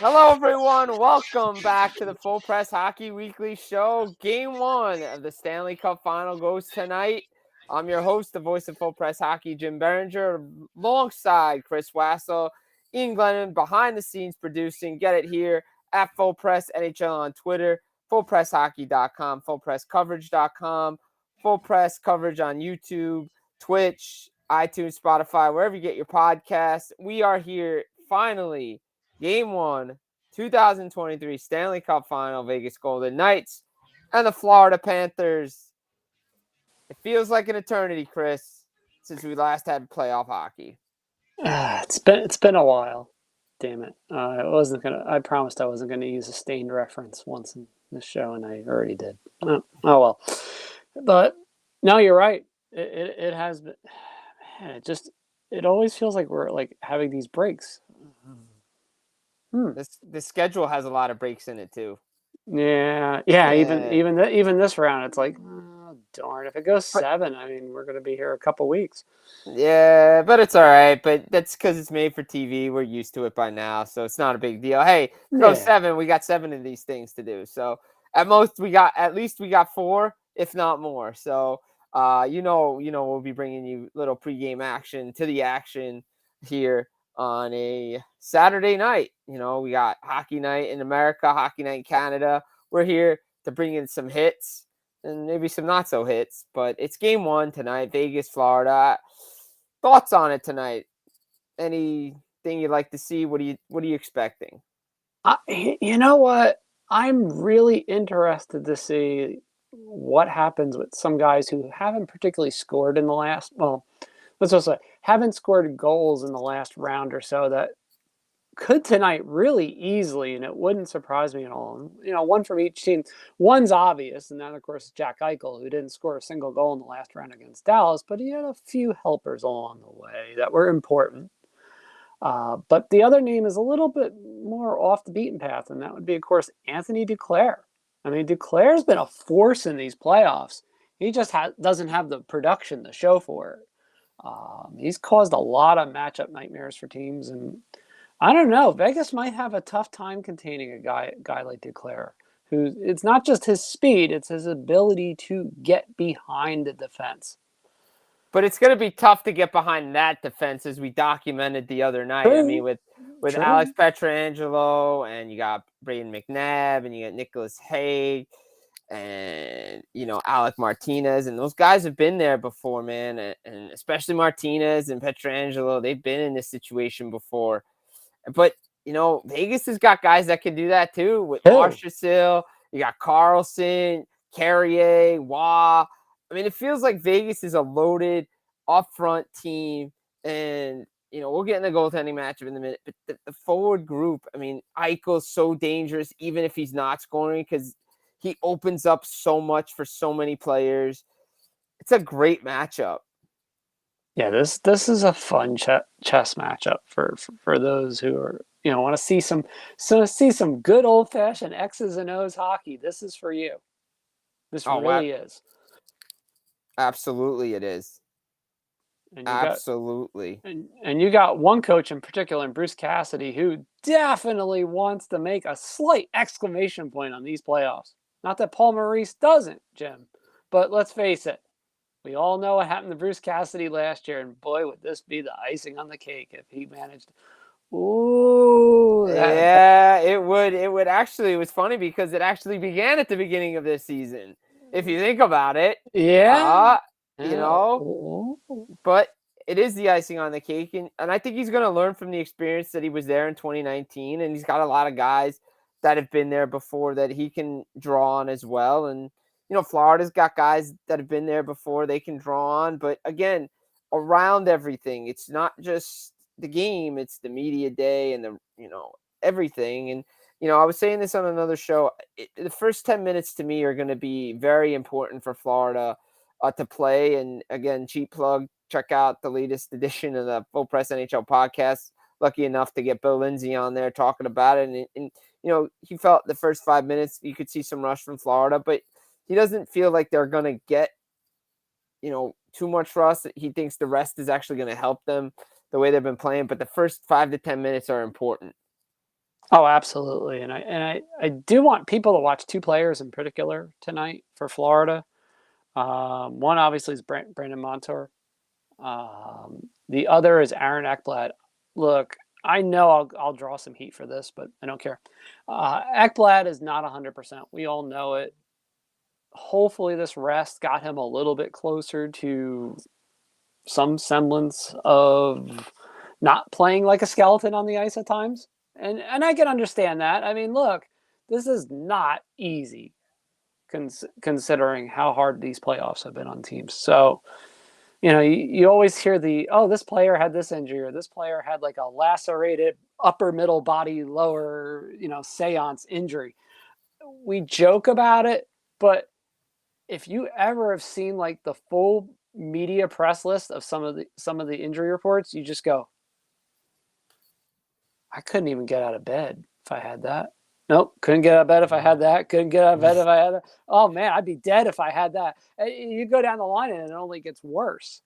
Hello, everyone. Welcome back to the Full Press Hockey Weekly Show. Game one of the Stanley Cup Final goes tonight. I'm your host, the voice of Full Press Hockey, Jim Berenger, alongside Chris Wassel, Ian Glennon, behind the scenes producing. Get it here at Full Press NHL on Twitter, fullpresshockey.com, fullpresscoverage.com, Full Press coverage on YouTube, Twitch, iTunes, Spotify, wherever you get your podcasts. We are here finally. Game one, 2023 Stanley Cup Final, Vegas Golden Knights and the Florida Panthers. It feels like an eternity, Chris, since we last had playoff hockey. It's been a while. Damn it! I promised I wasn't gonna use a stained reference once in this show, and I already did. Oh well. But no, you're right. It has been. Man, it always feels like we're like having these breaks. This schedule has a lot of breaks in it too. Yeah. Yeah, Even this round, it's like, oh, darn. If it goes but 7, I mean, we're gonna be here a couple weeks. but it's all right. But that's because it's made for TV. We're used to it by now, so it's not a big deal. Hey, if it goes Yeah. 7, we got 7 of these things to do. So at least we got 4, if not more. So we'll be bringing you little pregame action to the action here on a Saturday night. We got hockey night in America, hockey night in Canada. We're here to bring in some hits and maybe some not so hits, but it's game one tonight, Vegas, Florida. Thoughts on it tonight? Anything you'd like to see? What are you expecting? You know what? I'm really interested to see what happens with some guys who haven't particularly scored in the last, well, let's just say, haven't scored goals in the last round or so that could tonight really easily, and it wouldn't surprise me at all. One from each team. One's obvious, and that, of course, is Jack Eichel, who didn't score a single goal in the last round against Dallas, but he had a few helpers along the way that were important. But the other name is a little bit more off the beaten path, and that would be, of course, Anthony Duclair. I mean, Duclair's been a force in these playoffs. He just doesn't have the production to show for it. He's caused a lot of matchup nightmares for teams, and I don't know. Vegas might have a tough time containing a guy like Duclair, who it's not just his speed; it's his ability to get behind the defense. But it's going to be tough to get behind that defense, as we documented the other night. I mean, True, with Alex true. Pietrangelo, and you got Braden McNabb, and you got Nicholas Haig, and Alec Martinez, and those guys have been there before, man. And especially Martinez and Pietrangelo, they've been in this situation before. But Vegas has got guys that can do that too. With Too. Marchessault, you got Carlson, Carrier, Waugh. I mean, it feels like Vegas is a loaded upfront team, and we'll get in the goaltending matchup in a minute. But the forward group, I mean, Eichel's so dangerous, even if he's not scoring, because he opens up so much for so many players. It's a great matchup. Yeah, this is a fun chess matchup for those who are want to see some good old fashioned X's and O's hockey. This is for you. This Oh, wow. really is. Absolutely, it is. And you got Absolutely. and you got one coach in particular, in Bruce Cassidy, who definitely wants to make a slight exclamation point on these playoffs. Not that Paul Maurice doesn't, Jim, but let's face it. We all know what happened to Bruce Cassidy last year, and boy, would this be the icing on the cake if he managed. Ooh, Yeah, it would. It would actually. It was funny because it actually began at the beginning of this season, if you think about it. yeah. You Yeah. know, Ooh. but it is the icing on the cake, and I think he's going to learn from the experience that he was there in 2019, and he's got a lot of guys that have been there before that he can draw on as well. And Florida's got guys that have been there before they can draw on, but again, around everything, it's not just the game, it's the media day and the everything. And I was saying this on another show. The first 10 minutes to me are going to be very important for Florida to play. And again, cheap plug, check out the latest edition of the Full Press NHL podcast. Lucky enough to get Bill Lindsay on there talking about it. And he felt the first 5 minutes you could see some rush from Florida, but he doesn't feel like they're going to get, too much rust. He thinks the rest is actually going to help them the way they've been playing. But the first 5 to 10 minutes are important. Oh, absolutely. And I do want people to watch two players in particular tonight for Florida. One obviously is Brandon Montour. The other is Aaron Ekblad. Look, I know I'll draw some heat for this, but I don't care. Ekblad is not 100%. We all know it. Hopefully, this rest got him a little bit closer to some semblance of not playing like a skeleton on the ice at times. And I can understand that. I mean, look, this is not easy considering how hard these playoffs have been on teams. So, you always hear this player had this injury or this player had like a lacerated upper middle body lower, seance injury. We joke about it, but if you ever have seen like the full media press list of some of the injury reports, you just go, I couldn't even get out of bed if I had that. Nope, couldn't get out of bed if I had that. Couldn't get out of bed if I had that. Oh man, I'd be dead if I had that. You go down the line and it only gets worse.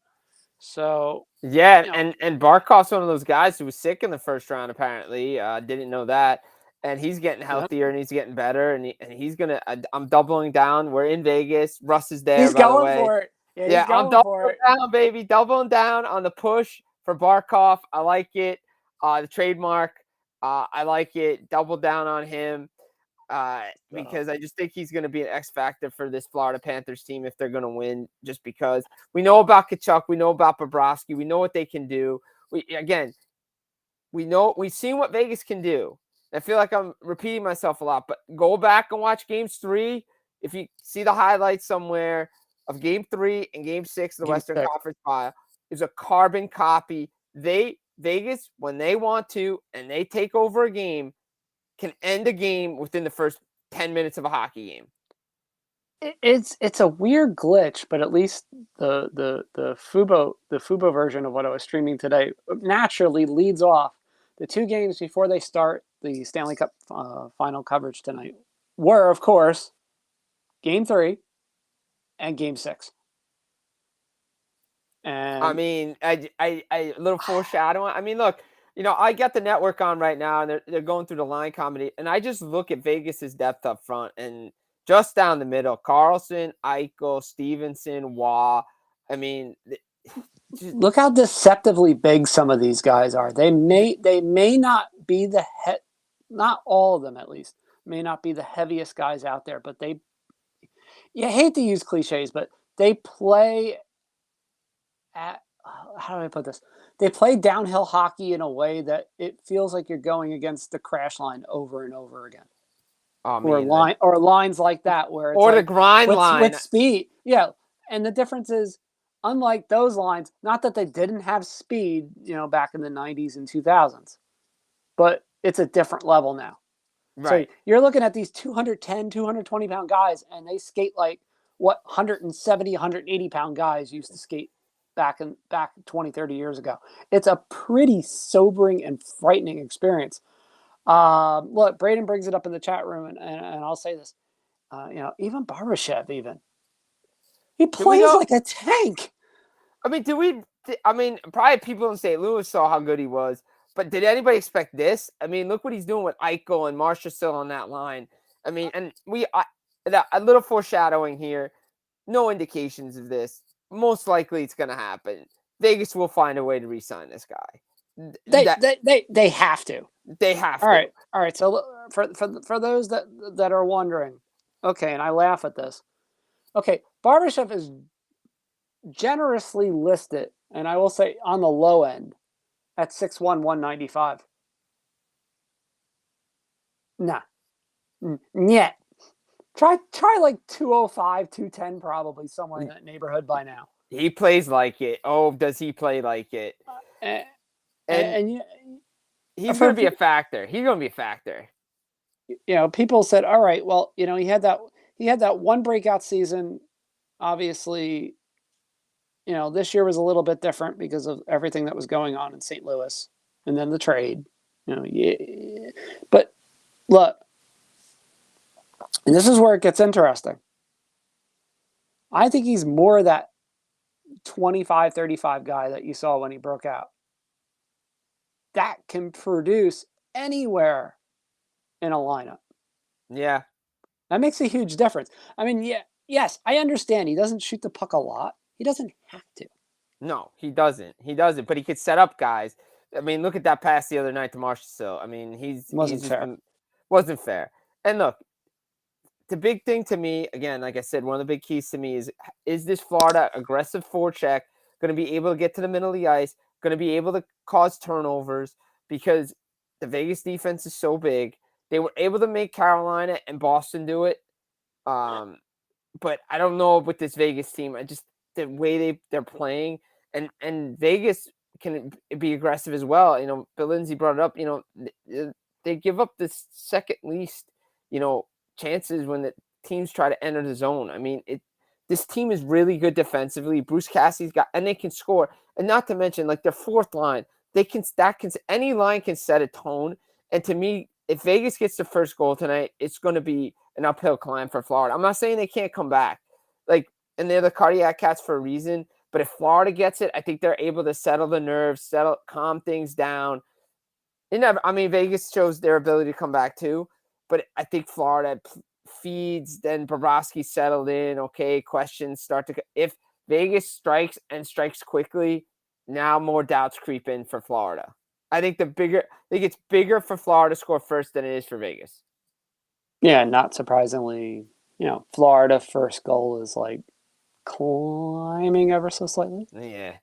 So, Yeah, you know, and Barkov's one of those guys who was sick in the first round. Apparently, didn't know that, and he's getting yeah. healthier and he's getting better, and he's gonna. I'm doubling down. We're in Vegas. Russ is there, He's by the going way. for it. Yeah, he's Yeah, I'm going for doubling it. down, baby. Doubling down on the push for Barkov. I like it. The trademark. I like it. Double down on him. So, Because I just think he's going to be an X factor for this Florida Panthers team if they're going to win. Just because we know about Kachuk, we know about Bobrovsky, we know what they can do. We've seen what Vegas can do. I feel like I'm repeating myself a lot, but go back and watch Games 3. If you see the highlights somewhere of Game 3 and Game 6 of the Game Western 6. Conference Final, is a carbon copy. Vegas, when they want to, and they take over a game, can end a game within the first 10 minutes of a hockey game. It's a weird glitch, but at least the Fubo version of what I was streaming today naturally leads off the two games before they start the Stanley Cup final coverage tonight were, of course, Game 3 and Game 6. I And mean, I a little foreshadowing. I mean, look, I got the network on right now, and they're going through the line comedy, and I just look at Vegas's depth up front, and just down the middle, Carlson, Eichel, Stevenson, Waugh. I mean, just, look how deceptively big some of these guys are. They may not be not all of them at least may not be the heaviest guys out there, but you hate to use cliches, but they play at how do I put this? They play downhill hockey in a way that it feels like you're going against the crash line over and over again, I or mean, the, lines like that where it's or the like grind with line. speed, yeah. And the difference is, unlike those lines, not that they didn't have speed, back in the '90s and 2000s, but it's a different level now. So Right. you're looking at these 210, 220-pound guys, and they skate like what 170, 180-pound guys used to skate back 20, 30 years ago. It's a pretty sobering and frightening experience. Look, Braden brings it up in the chat room, and I'll say this. Even Barbashev, he Did we plays know? like a tank. I mean, probably people in St. Louis saw how good he was, but did anybody expect this? I mean, look what he's doing with Eichel and Marcia still on that line. I mean, and a little foreshadowing here. No indications of this. Most likely, it's going to happen. Vegas will find a way to re-sign this guy. They That they they they have to. they have All to. right, all right. So for those that are wondering, okay, and I laugh at this. Okay, Barbashev is generously listed, and I will say on the low end, at 6'1", 195. Nah, yeah. Try like 205, 210, probably somewhere in that neighborhood by now. He plays like it. Oh, does he play like it? And, And and he's going for to be a factor. He's going to be a factor. people said, all right, well, he had that one breakout season. Obviously, this year was a little bit different because of everything that was going on in St. Louis, and then the trade. Yeah. But look, and this is where it gets interesting. I think he's more that 25, 35 guy that you saw when he broke out. That can produce anywhere in a lineup. Yeah. That makes a huge difference. I mean, yeah, yes, I understand he doesn't shoot the puck a lot. He doesn't have to. No, he doesn't. He doesn't, but he could set up guys. I mean, look at that pass the other night to Marshall. I mean, he's Wasn't just fair. been wasn't fair. And look, the big thing to me, again, like I said, one of the big keys to me is this Florida aggressive forecheck going to be able to get to the middle of the ice, going to be able to cause turnovers because the Vegas defense is so big. They were able to make Carolina and Boston do it. But I don't know with this Vegas team. I just the way they're playing and Vegas can be aggressive as well. You know, Bill Lindsay brought it up. You know, they give up the second least, you know, chances when the teams try to enter the zone. I mean, this team is really good defensively. Bruce Cassidy's got and they can score. And not to mention like their fourth line, any line can set a tone. And to me, if Vegas gets the first goal tonight, it's going to be an uphill climb for Florida. I'm not saying they can't come back. Like, and they're the cardiac cats for a reason. But if Florida gets it, I think they're able to settle the nerves, calm things down. I mean, Vegas shows their ability to come back too. But I think Florida feeds, then Bobrovsky settled in. Okay, questions start to. If Vegas strikes and strikes quickly, now more doubts creep in for Florida. I think it's bigger for Florida to score first than it is for Vegas. Yeah, not surprisingly, Florida first goal is like climbing ever so slightly. Yeah.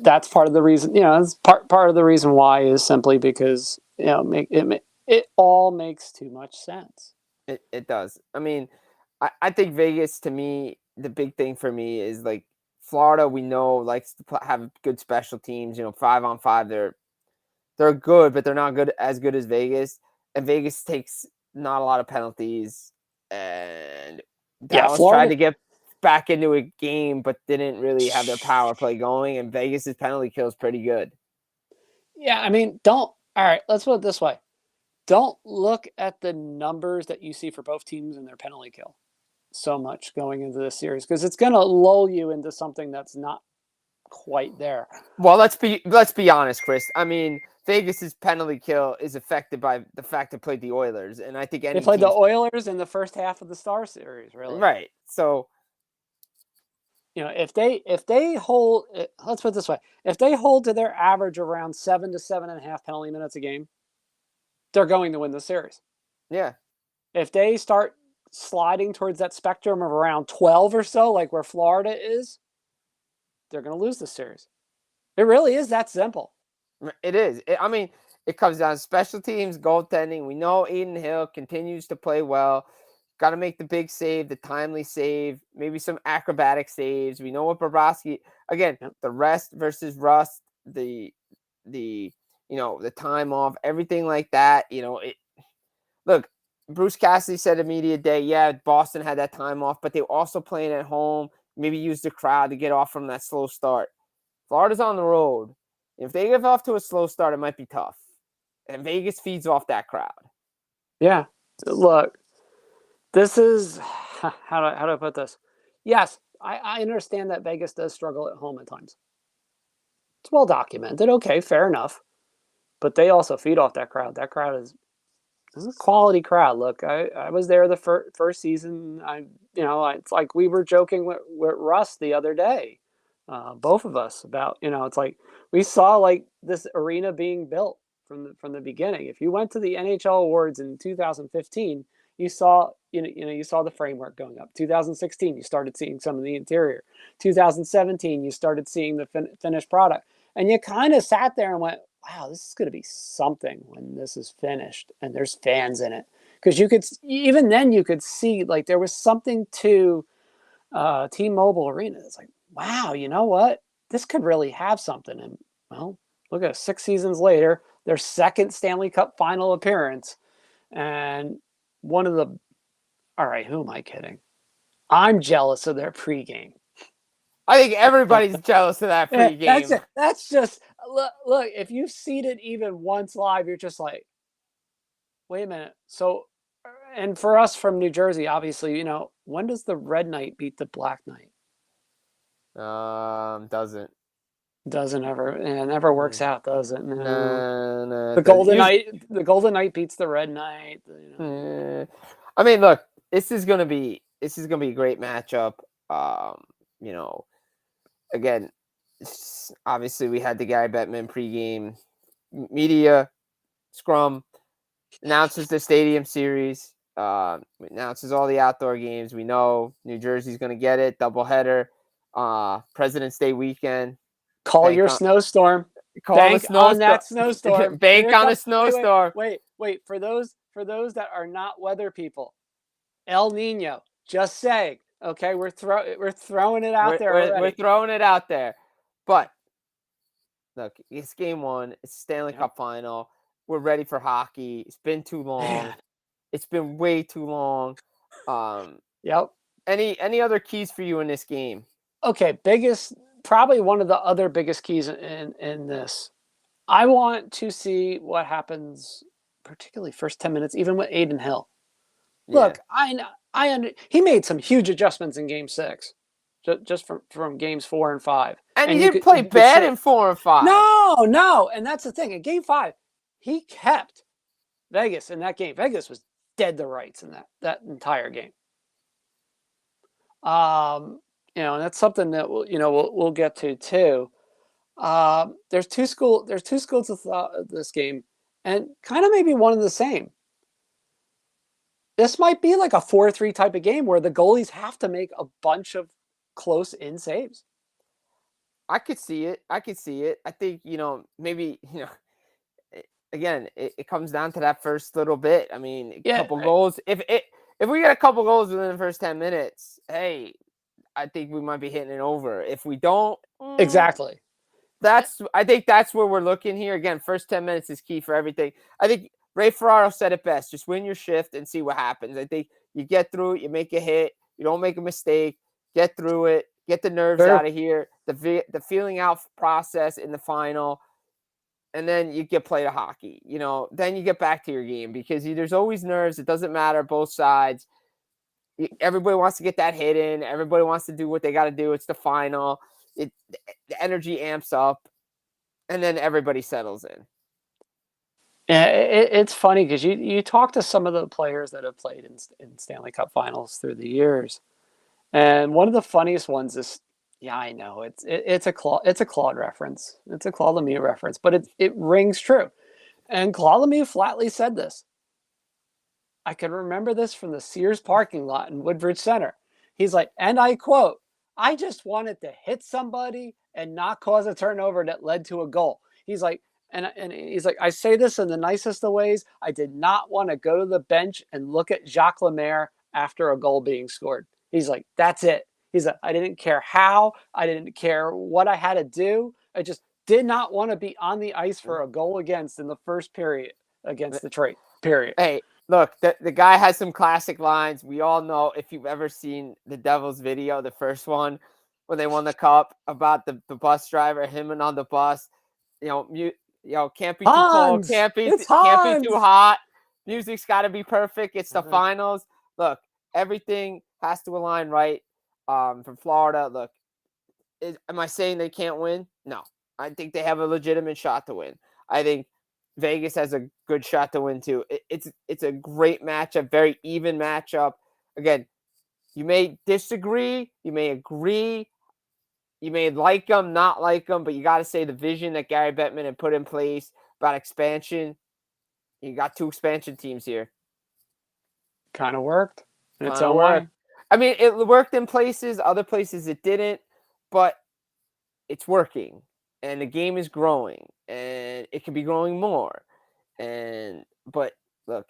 That's part of the reason. It's part of the reason why is simply because it all makes too much sense. It does. I mean, I think Vegas to me, the big thing for me is like Florida. We know likes to have good special teams. You know, 5-on-5, they're good, but they're not as good as Vegas. And Vegas takes not a lot of penalties. And Yeah, Dallas tried Florida. to get back into a game, but didn't really have their power play going. And Vegas's penalty kill is pretty good. Yeah, I mean, all right, let's put it this way. Don't look at the numbers that you see for both teams and their penalty kill so much going into this series because it's going to lull you into something that's not quite there. Well, let's be honest, Chris. I mean, Vegas's penalty kill is affected by the fact they played the Oilers, and I think They any played the team's Oilers in the first half of the Star Series, really. right. So, If they hold, let's put it this way: if they hold to their average around 7 to 7.5 penalty minutes a game, they're going to win the series. yeah, If they start sliding towards that spectrum of around 12 or so, like where Florida is, they're going to lose the series. It really is that simple. it is. I mean, it comes down to special teams, goaltending. We know Aiden Hill continues to play well. Got to make the big save, the timely save, maybe some acrobatic saves. We know what Bobrovsky again. Yep. The rest versus rust, the the time off, everything like that. Look, Bruce Cassidy said immediate day, yeah, Boston had that time off, but they were also playing at home, maybe use the crowd to get off from that slow start. Florida's on the road. If they get off to a slow start, it might be tough. And Vegas feeds off that crowd. Yeah. Look, this is how do I put this? Yes, I understand that Vegas does struggle at home at times. It's well documented. Okay, fair enough. But they also feed off that crowd. That crowd is a quality crowd. Look, I was there the first season. It's like we were joking with Russ the other day, both of us about it's like we saw like this arena being built from the beginning. If you went to the NHL awards in 2015, you saw you saw the framework going up. 2016, you started seeing some of the interior. 2017, you started seeing the finished product, and you kind of sat there and went, wow, this is going to be something when this is finished and there's fans in it. Because even then you could see like there was something to T-Mobile Arena. It's like, wow, you know what? This could really have something. And well, look at it, 6 seasons later, their second Stanley Cup final appearance. And all right, who am I kidding? I'm jealous of their pregame. I think everybody's jealous of that pregame. That's just look. If you've seen it even once live, you're just like, wait a minute. So, and for us from New Jersey, obviously, when does the Red Knight beat the Black Knight? Doesn't. It never works out, does it? No. No, The it doesn't. The Golden Knight beats the Red Knight. I mean, look, this is gonna be a great matchup. You know, again, obviously we had the Gary Bettman pregame media scrum, announces the stadium series, announces all the outdoor games. We know New Jersey's gonna get it, doubleheader, President's Day weekend. Call Bank your on, snowstorm. call the Bank on snowstorm. that snowstorm. Here Bank it on a comes. snowstorm. Wait. For those that are not weather people, El Nino. Just saying. Okay, we're throwing it out there We're already. throwing it out there, but look, it's game one. It's Stanley Yep. Cup final. We're ready for hockey. It's been too long. Man. It's been way too long. Yep. Any other keys for you in this game? Okay, probably one of the other biggest keys in this. I want to see what happens, particularly first 10 minutes, even with Aiden Hill. Yeah. Look, he made some huge adjustments in Game 6, just from games 4 and 5. And he didn't play bad in 4 and 5. No, and that's the thing. In Game 5, he kept Vegas in that game. Vegas was dead to rights in that entire game. And that's something that we'll get to too. There's two schools of this game, and kind of maybe one and the same. This might be like a 4-3 type of game where the goalies have to make a bunch of close in saves. I could see it. I think, maybe, again, it comes down to that first little bit. I mean, a couple goals. If we get a couple goals within the first 10 minutes, hey, I think we might be hitting it over. If we don't, exactly. I think that's where we're looking here. Again, first 10 minutes is key for everything. I think Ray Ferraro said it best. Just win your shift and see what happens. I think you get through it, you make a hit, you don't make a mistake, get through it, get the nerves out of here, the feeling out process in the final, and then you get play to hockey. Then you get back to your game because there's always nerves. It doesn't matter, both sides. Everybody wants to get that hit in. Everybody wants to do what they got to do. It's the final. The energy amps up, and then everybody settles in. Yeah, it's funny because you talk to some of the players that have played in Stanley Cup Finals through the years, and one of the funniest ones is, yeah, I know it's a Claude reference, it's a Claude Lemieux reference, but it rings true, and Claude Lemieux flatly said this. I can remember this from the Sears parking lot in Woodbridge Center. He's like, and I quote, "I just wanted to hit somebody and not cause a turnover that led to a goal." He's like, and he's like, I say this in the nicest of ways. I did not want to go to the bench and look at Jacques Lemaire after a goal being scored. He's like, that's it. He's like, I didn't care how, I didn't care what I had to do. I just did not want to be on the ice for a goal against in the first period against Detroit. Period. Hey, look, the guy has some classic lines. We all know, if you've ever seen the Devils video, the first one, when they won the cup, about the bus driver, him and on the bus, can't be too cold, can't be too hot. Music's got to be perfect. It's the finals. Look, everything has to align right. From Florida, look, am I saying they can't win? No, I think they have a legitimate shot to win. I think Vegas has a good shot to win too. It's a great matchup, very even matchup. Again, you may disagree, you may agree, you may like them, not like them, but you got to say the vision that Gary Bettman had put in place about expansion. You got 2 expansion teams here. Kind of worked in its own way. I mean, it worked in places, other places it didn't, but it's working, and the game is growing, and it can be growing more. But look,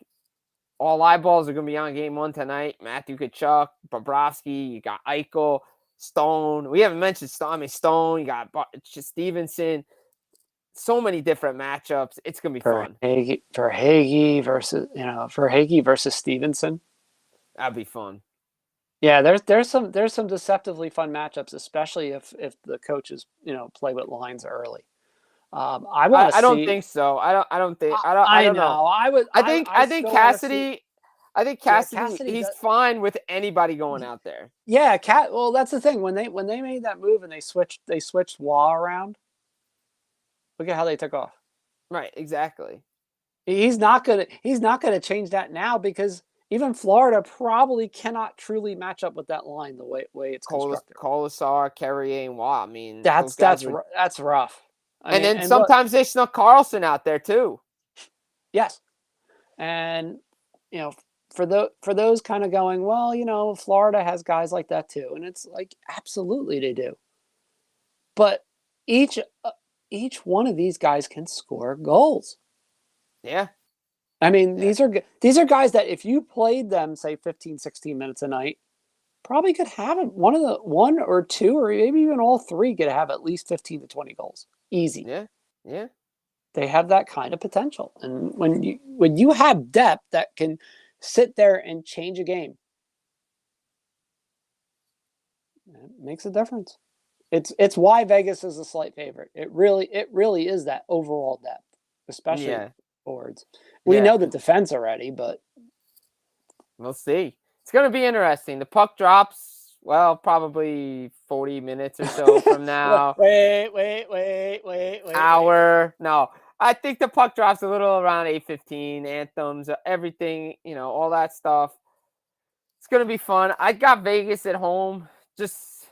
all eyeballs are going to be on game 1 tonight. Matthew Tkachuk, Bobrovsky, you got Eichel, Stone. We haven't mentioned Stone. I mean, Stone, you got Stevenson. So many different matchups. It's going to be fun. For Hagee versus Stevenson. That'd be fun. Yeah, there's some deceptively fun matchups, especially if the coaches play with lines early. I don't think so. I don't know. I think Cassidy. He's fine with anybody going out there. Yeah, well, that's the thing. When they made that move and they switched Waugh around, Look at how they took off. Right, exactly. He's not gonna change that now because even Florida probably cannot truly match up with that line the way it's constructed. Colasar, Carrier, and Watt. I mean, those guys were. That's rough. I And mean, then and what? sometimes they snuck Carlson out there too. Yes, and you know, for those kind of going, well, Florida has guys like that too, and it's like absolutely they do. But each each one of these guys can score goals. Yeah. I mean, Yeah. these are guys that if you played them, say 15, 16 minutes a night, probably could have it. One or two, or maybe even all three could have at least 15 to 20 goals. Easy. Yeah. Yeah. They have that kind of potential. And when you have depth that can sit there and change a game, it makes a difference. It's why Vegas is a slight favorite. It really is that overall depth, especially Yeah. forwards. We Yeah. know the defense already, but We'll see. It's going to be interesting. The puck drops, well, probably 40 minutes or so from now. wait. Hour. No, I think the puck drops a little around 8:15. Anthems, everything, all that stuff. It's going to be fun. I got Vegas at home just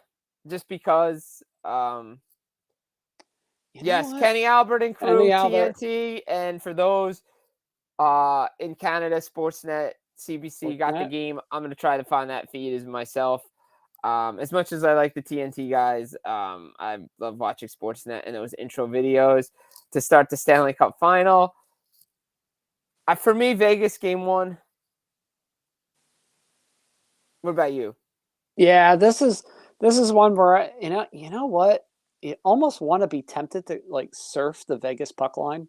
because. Yes, Kenny Albert and crew, TNT, and for those in Canada, Sportsnet, CBC got the game. I'm going to try to find that feed as myself. As much as I like the TNT guys, I love watching Sportsnet and those intro videos to start the Stanley Cup final. For me, Vegas game 1. What about you? Yeah, this is one where you know what? You almost want to be tempted to like surf the Vegas puck line.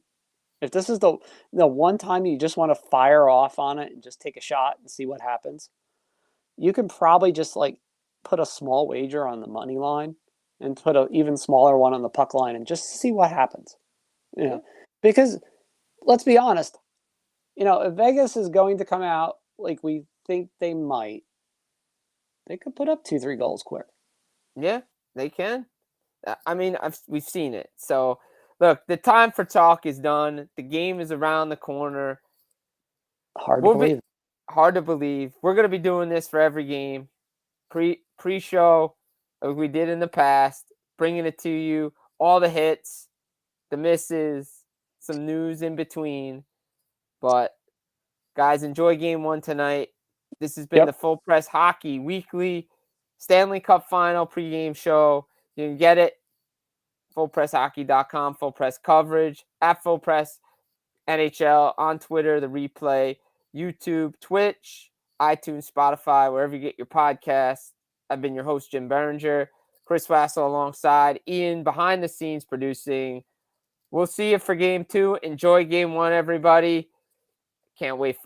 If this is the one time you just want to fire off on it and just take a shot and see what happens, you can probably just like put a small wager on the money line and put an even smaller one on the puck line and just see what happens. Because let's be honest, if Vegas is going to come out like we think they might, they could put up 2-3 goals quick. Yeah, they can. I mean, we've seen it. So, look, the time for talk is done. The game is around the corner. Hard to believe. Hard to believe. We're going to be doing this for every game. Pre-show, like we did in the past, bringing it to you. All the hits, the misses, some news in between. But, guys, enjoy game 1 tonight. This has been the Full Press Hockey Weekly Stanley Cup Final pregame show. You can get it. FullPressHockey.com, Full Press coverage, at Full Press NHL, on Twitter, the replay, YouTube, Twitch, iTunes, Spotify, wherever you get your podcasts. I've been your host, Jim Berenger. Chris Wassel alongside Ian behind the scenes producing. We'll see you for game 2. Enjoy game 1, everybody. Can't wait for